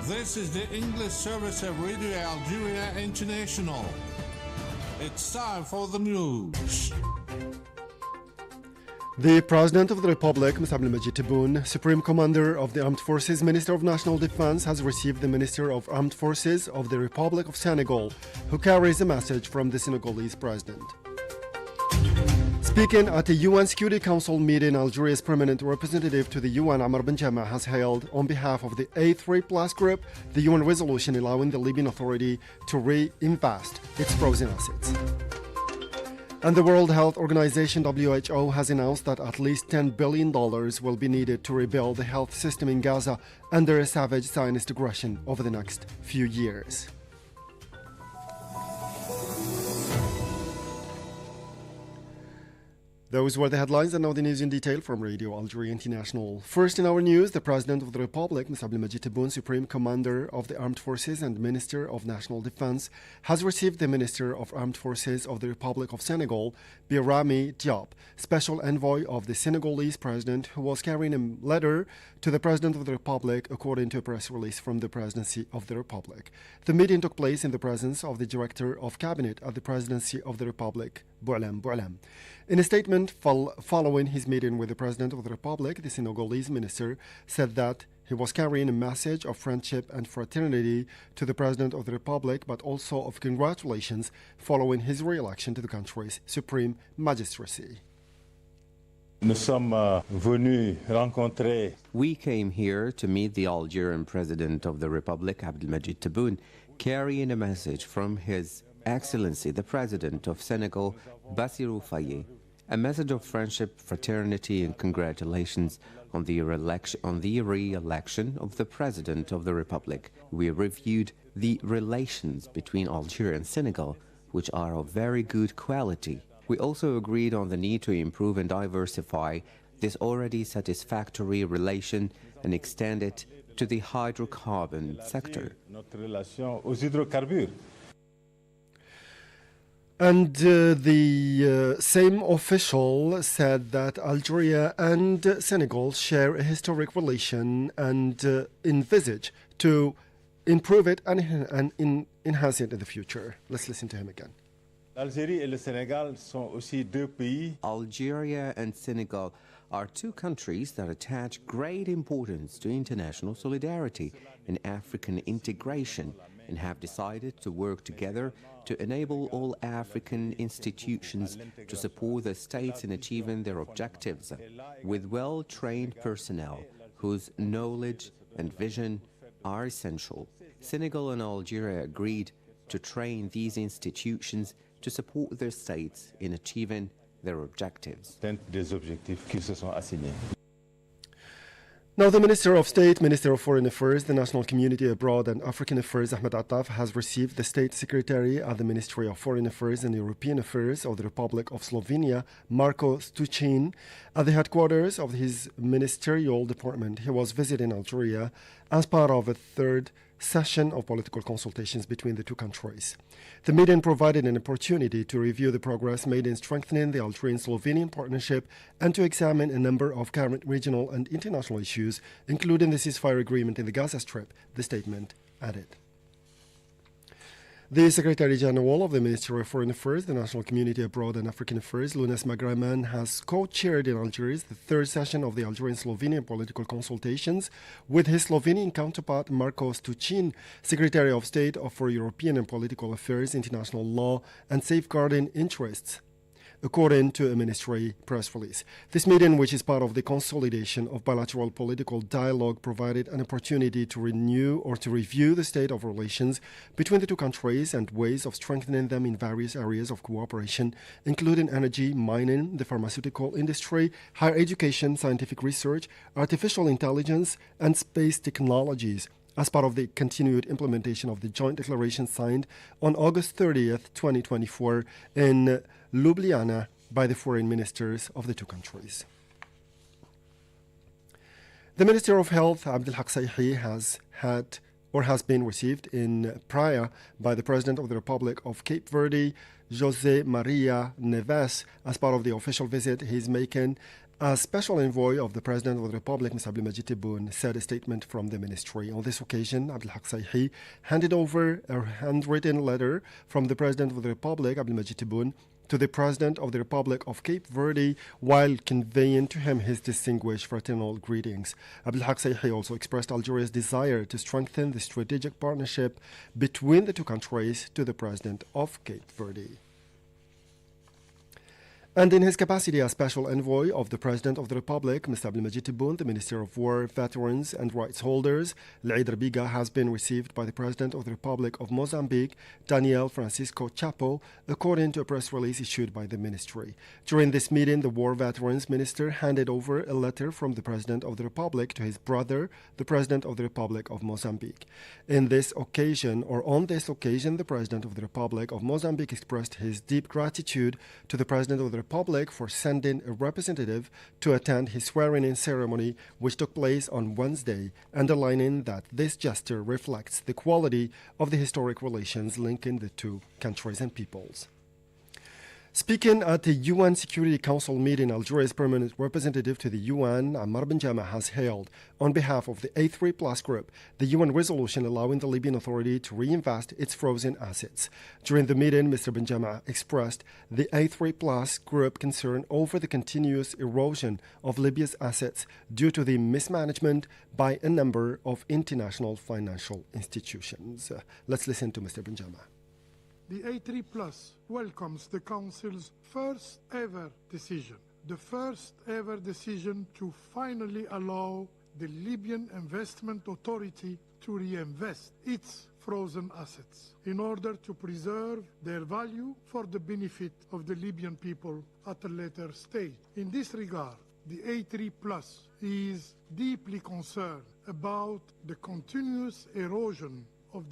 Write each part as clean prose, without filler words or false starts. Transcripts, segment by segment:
This is the English service of Radio Algeria International. It's time for the news. The President of the Republic, Mr. Abdelmadjid Tebboune, Supreme Commander of the Armed Forces, Minister of National Defense, has received the Minister of Armed Forces of the Republic of Senegal, who carries a message from the Senegalese President. Speaking at a UN Security Council meeting, Algeria's permanent representative to the UN, Amr Benjama, has hailed on behalf of the A3+ group the UN resolution allowing the Libyan Authority to reinvest its frozen assets. And the World Health Organization, WHO, has announced that at least $10 billion will be needed to rebuild the health system in Gaza under a savage Zionist aggression over the next few years. Those were the headlines, and now the news in detail from Radio Algeria International. First in our news, the President of the Republic, Mr. Abdelmadjid Tebboune, Supreme Commander of the Armed Forces and Minister of National Defense, has received the Minister of Armed Forces of the Republic of Senegal, Birame Diop, Special Envoy of the Senegalese President, who was carrying a letter to the President of the Republic, according to a press release from the Presidency of the Republic. The meeting took place in the presence of the Director of Cabinet at the Presidency of the Republic, Boualem. In a statement following his meeting with the President of the Republic, the Senegalese minister said that he was carrying a message of friendship and fraternity to the President of the Republic, but also of congratulations following his re-election to the country's Supreme Magistracy. We came here to meet the Algerian President of the Republic, Abdelmadjid Tebboune, carrying a message from His Excellency, the President of Senegal, Bassirou Faye, a message of friendship, fraternity, and congratulations on the re-election of the President of the Republic. We reviewed the relations between Algeria and Senegal, which are of very good quality. We also agreed on the need to improve and diversify this already satisfactory relation and extend it to the hydrocarbon sector. And the same official said that Algeria and Senegal share a historic relation and envisage to improve it and enhance it in the future. Let's listen to him again. Algeria and Senegal are two countries that attach great importance to international solidarity and African integration, and have decided to work together to enable all African institutions to support the states in achieving their objectives, with well-trained personnel whose knowledge and vision are essential. Senegal and Algeria agreed to train these institutions to support their states in achieving their objectives. Now, the Minister of State, Minister of Foreign Affairs, the National Community Abroad and African Affairs, Ahmed Attaf, has received the State Secretary at the Ministry of Foreign Affairs and European Affairs of the Republic of Slovenia, Marko Stucin, at the headquarters of his ministerial department. He was visiting Algeria as part of a third session of political consultations between the two countries. The meeting provided an opportunity to review the progress made in strengthening the Algerian-Slovenian partnership and to examine a number of current regional and international issues, including the ceasefire agreement in the Gaza Strip, the statement added. The Secretary General of the Ministry of Foreign Affairs, the National Community Abroad and African Affairs, Lounes Magraman, has co-chaired in Algiers the third session of the Algerian-Slovenian political consultations with his Slovenian counterpart Marko Stucin, Secretary of State for European and Political Affairs, International Law and Safeguarding Interests, according to a ministry press release. This meeting, which is part of the consolidation of bilateral political dialogue, provided an opportunity to renew or to review the state of relations between the two countries and ways of strengthening them in various areas of cooperation, including energy, mining, the pharmaceutical industry, higher education, scientific research, artificial intelligence, and space technologies, as part of the continued implementation of the joint declaration signed on August 30th, 2024 in Ljubljana by the foreign ministers of the two countries. The Minister of Health, Abdelhak Saihi, has been received in Praia by the President of the Republic of Cape Verde, José Maria Neves, as part of the official visit he's making A special envoy of the President of the Republic, Mr. Abdelmajid Tebboune, said a statement from the ministry. On this occasion, Abdelhak Saihi handed over a handwritten letter from the President of the Republic, Abdelmajid Tebboune, to the President of the Republic of Cape Verde while conveying to him his distinguished fraternal greetings. Abdelhak Saihi also expressed Algeria's desire to strengthen the strategic partnership between the two countries to the President of Cape Verde. And in his capacity as special envoy of the President of the Republic, Mr. Abdelmajid Tebboune, the Minister of War, Veterans and Rights Holders, L'Eid Rabiga, has been received by the President of the Republic of Mozambique, Daniel Francisco Chapo, according to a press release issued by the ministry. During this meeting, the War Veterans Minister handed over a letter from the President of the Republic to his brother, the President of the Republic of Mozambique. On this occasion, the President of the Republic of Mozambique expressed his deep gratitude to the President of the Republic for sending a representative to attend his swearing-in ceremony, which took place on Wednesday, underlining that this gesture reflects the quality of the historic relations linking the two countries and peoples. Speaking at the UN Security Council meeting, Algeria's permanent representative to the UN, Ammar Benjama, has hailed, on behalf of the A3+ group, the UN resolution allowing the Libyan Authority to reinvest its frozen assets. During the meeting, Mr. Benjama expressed the A3+ group concern over the continuous erosion of Libya's assets due to the mismanagement by a number of international financial institutions. Let's listen to Mr. Benjama. The A3+ welcomes the Council's first ever decision, the first ever decision to finally allow the Libyan Investment Authority to reinvest its frozen assets in order to preserve their value for the benefit of the Libyan people at a later stage. In this regard, the A3+ is deeply concerned about the continuous erosion of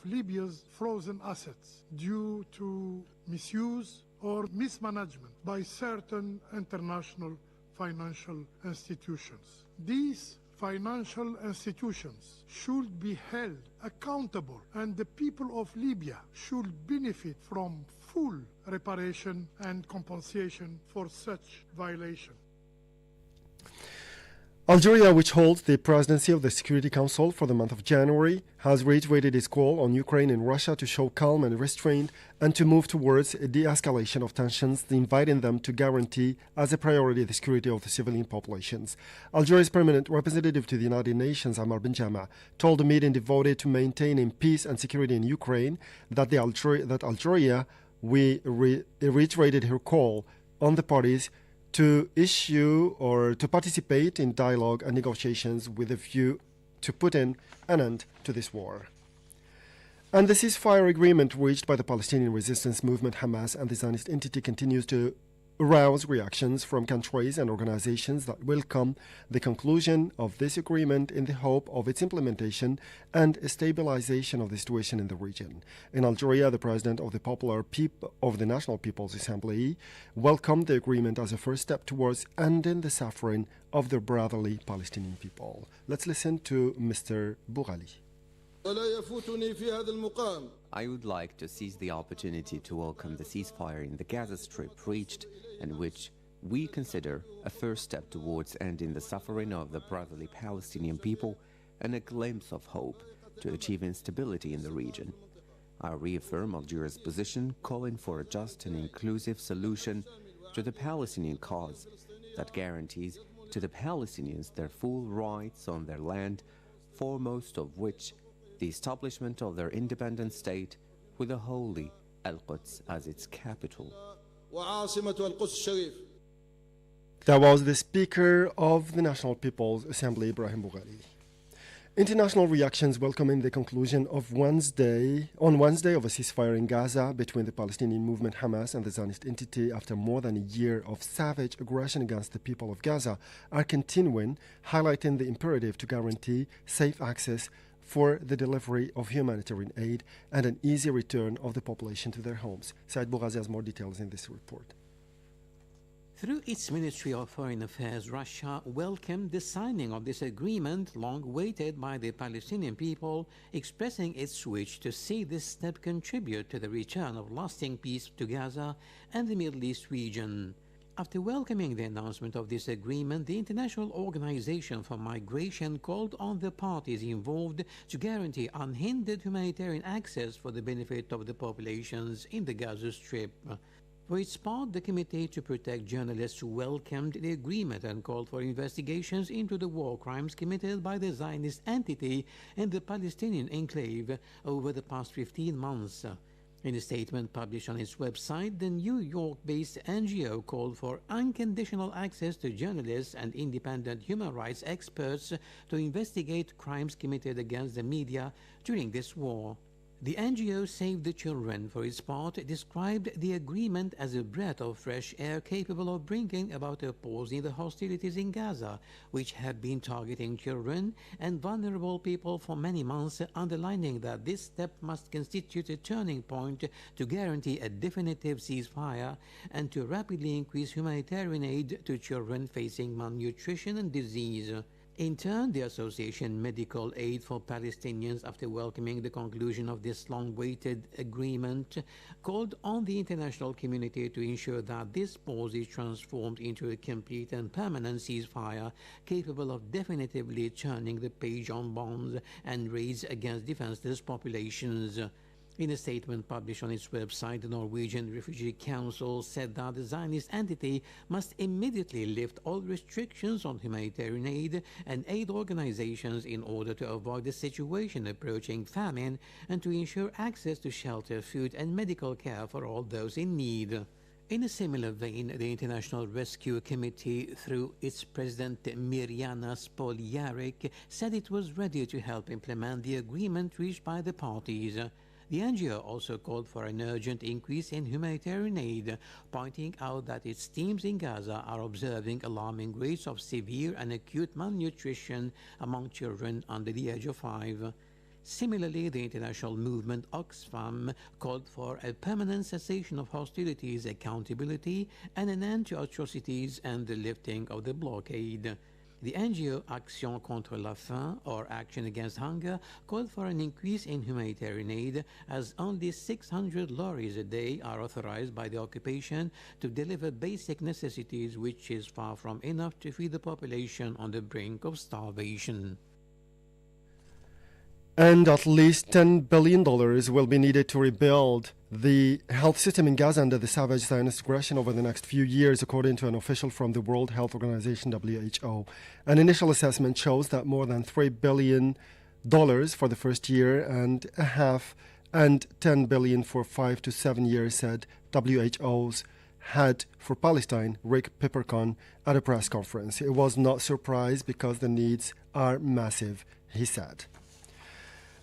Libya's frozen assets due to misuse or mismanagement by certain international financial institutions. These financial institutions should be held accountable, and the people of Libya should benefit from full reparation and compensation for such violation. Algeria, which holds the presidency of the Security Council for the month of January, has reiterated its call on Ukraine and Russia to show calm and restraint and to move towards a de-escalation of tensions, inviting them to guarantee as a priority the security of the civilian populations. Algeria's permanent representative to the United Nations, Ammar Benjama, told a meeting devoted to maintaining peace and security in Ukraine that Algeria reiterated her call on the parties to issue or to participate in dialogue and negotiations with a view to putting an end to this war. And the ceasefire agreement reached by the Palestinian resistance movement Hamas and the Zionist entity continues to arouse reactions from countries and organizations that welcome the conclusion of this agreement in the hope of its implementation and a stabilization of the situation in the region. In Algeria, the president of the National People's Assembly welcomed the agreement as a first step towards ending the suffering of the brotherly Palestinian people. Let's listen to Mr. Boughali. I would like to seize the opportunity to welcome the ceasefire in the Gaza Strip reached, and which we consider a first step towards ending the suffering of the brotherly Palestinian people and a glimpse of hope to achieving stability in the region. I reaffirm Algeria's position, calling for a just and inclusive solution to the Palestinian cause that guarantees to the Palestinians their full rights on their land, foremost of which the establishment of their independent state with the holy Al-Quds as its capital. That was the Speaker of the National People's Assembly, Ibrahim Boughali. International reactions welcoming the conclusion of Wednesday of a ceasefire in Gaza between the Palestinian movement Hamas and the Zionist entity after more than a year of savage aggression against the people of Gaza are continuing, highlighting the imperative to guarantee safe access for the delivery of humanitarian aid and an easy return of the population to their homes. Said Bougazi has more details in this report. Through its Ministry of Foreign Affairs, Russia welcomed the signing of this agreement, long awaited by the Palestinian people, expressing its wish to see this step contribute to the return of lasting peace to Gaza and the Middle East region. After welcoming the announcement of this agreement, the International Organization for Migration called on the parties involved to guarantee unhindered humanitarian access for the benefit of the populations in the Gaza Strip. For its part, the Committee to Protect Journalists welcomed the agreement and called for investigations into the war crimes committed by the Zionist entity in the Palestinian enclave over the past 15 months. In a statement published on its website, the New York-based NGO called for unconditional access to journalists and independent human rights experts to investigate crimes committed against the media during this war. The NGO Save the Children, for its part, described the agreement as a breath of fresh air capable of bringing about a pause in the hostilities in Gaza, which have been targeting children and vulnerable people for many months, underlining that this step must constitute a turning point to guarantee a definitive ceasefire and to rapidly increase humanitarian aid to children facing malnutrition and disease. In turn, the Association Medical Aid for Palestinians, after welcoming the conclusion of this long-awaited agreement, called on the international community to ensure that this pause is transformed into a complete and permanent ceasefire capable of definitively turning the page on bombs and raids against defenseless populations. In a statement published on its website, the Norwegian Refugee Council said that the Zionist entity must immediately lift all restrictions on humanitarian aid and aid organizations in order to avoid the situation approaching famine and to ensure access to shelter, food, and medical care for all those in need. In a similar vein, the International Rescue Committee, through its president Mirjana Spoljaric, said it was ready to help implement the agreement reached by the parties. The NGO also called for an urgent increase in humanitarian aid, pointing out that its teams in Gaza are observing alarming rates of severe and acute malnutrition among children under the age of 5. Similarly, the international movement Oxfam called for a permanent cessation of hostilities, accountability, and an end to atrocities and the lifting of the blockade. The NGO Action contre la faim, or Action Against Hunger, called for an increase in humanitarian aid as only 600 lorries a day are authorized by the occupation to deliver basic necessities, which is far from enough to feed the population on the brink of starvation. And at least $10 billion will be needed to rebuild the health system in Gaza under the savage Zionist aggression over the next few years, according to an official from the World Health Organization, WHO. An initial assessment shows that more than $3 billion for the first year and a half and $10 billion for 5 to 7 years, said WHO's head for Palestine, Rick Pippercon, at a press conference. It was not surprised because the needs are massive, he said.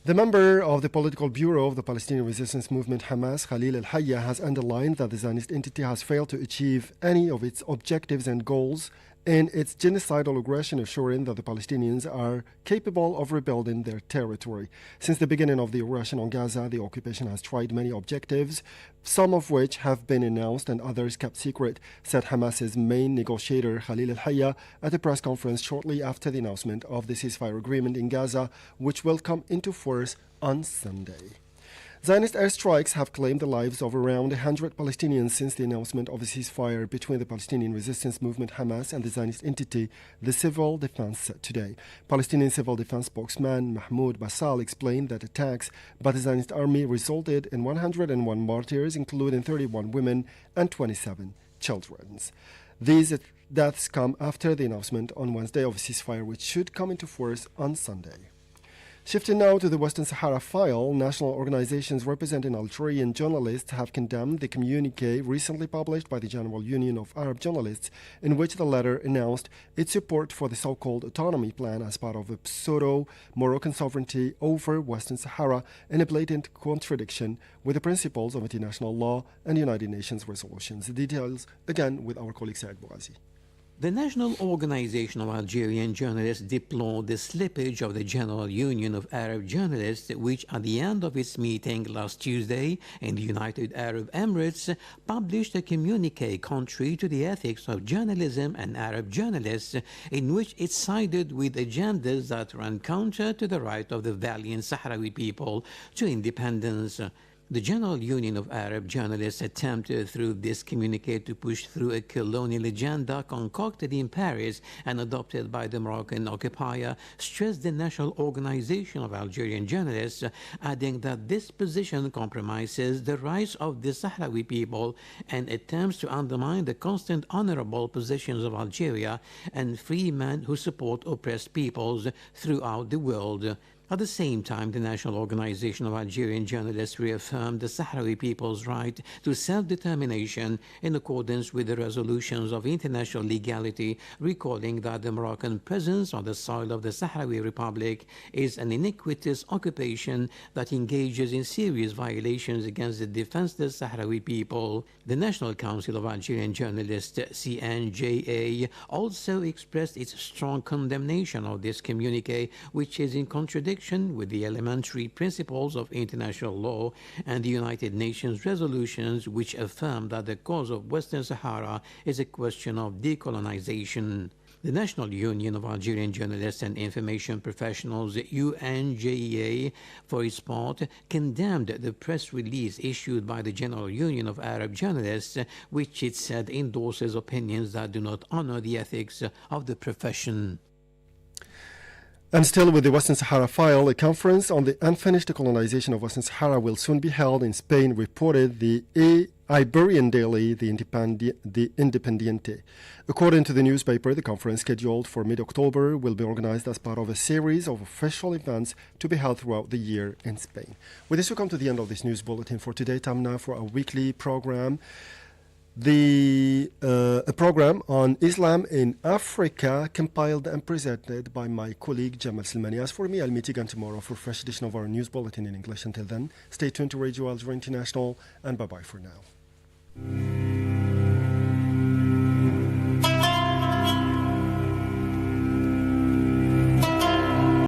The member of the Political Bureau of the Palestinian Resistance Movement, Hamas, Khalil al-Hayya, has underlined that the Zionist entity has failed to achieve any of its objectives and goals in its genocidal aggression, assuring that the Palestinians are capable of rebuilding their territory. Since the beginning of the aggression on Gaza, the occupation has tried many objectives, some of which have been announced and others kept secret, said Hamas's main negotiator Khalil al-Hayya at a press conference shortly after the announcement of the ceasefire agreement in Gaza, which will come into force on Sunday. Zionist airstrikes have claimed the lives of around 100 Palestinians since the announcement of a ceasefire between the Palestinian resistance movement Hamas and the Zionist entity, the Civil Defense, said today. Palestinian Civil Defense spokesman Mahmoud Basal explained that attacks by the Zionist army resulted in 101 martyrs, including 31 women and 27 children. These deaths come after the announcement on Wednesday of a ceasefire, which should come into force on Sunday. Shifting now to the Western Sahara file, national organizations representing Algerian journalists have condemned the communique recently published by the General Union of Arab Journalists, in which the latter announced its support for the so-called autonomy plan as part of a pseudo-Moroccan sovereignty over Western Sahara, in a blatant contradiction with the principles of international law and United Nations resolutions. The details, again, with our colleague Saad Bouazi. The National Organization of Algerian Journalists deplored the slippage of the General Union of Arab Journalists, which at the end of its meeting last Tuesday in the United Arab Emirates published a communique contrary to the ethics of journalism and Arab journalists, in which it sided with agendas that run counter to the right of the valiant Sahrawi people to independence. The General Union of Arab Journalists attempted through this communique to push through a colonial agenda concocted in Paris and adopted by the Moroccan occupier, stressed the National Organization of Algerian Journalists, adding that this position compromises the rights of the Sahrawi people and attempts to undermine the constant honorable positions of Algeria and free men who support oppressed peoples throughout the world. At the same time, the National Organization of Algerian Journalists reaffirmed the Sahrawi people's right to self-determination in accordance with the resolutions of international legality, recalling that the Moroccan presence on the soil of the Sahrawi Republic is an iniquitous occupation that engages in serious violations against the defenseless Sahrawi people. The National Council of Algerian Journalists, CNJA, also expressed its strong condemnation of this communique, which is in contradiction with the elementary principles of international law and the United Nations resolutions, which affirm that the cause of Western Sahara is a question of decolonization. The National Union of Algerian Journalists and Information Professionals, UNJEA, for its part, condemned the press release issued by the General Union of Arab Journalists, which it said endorses opinions that do not honor the ethics of the profession. And still with the Western Sahara file, a conference on the unfinished colonization of Western Sahara will soon be held in Spain, reported the Iberian daily, the Independiente. According to the newspaper, the conference scheduled for mid-October will be organized as part of a series of official events to be held throughout the year in Spain. With this, we come to the end of this news bulletin for today. Time now for our weekly program. A program on Islam in Africa, compiled and presented by my colleague Jamal Silmani. As for me, I'll meet you again tomorrow for a fresh edition of our news bulletin in English. Until then, stay tuned to Radio Algeria International, and bye-bye for now.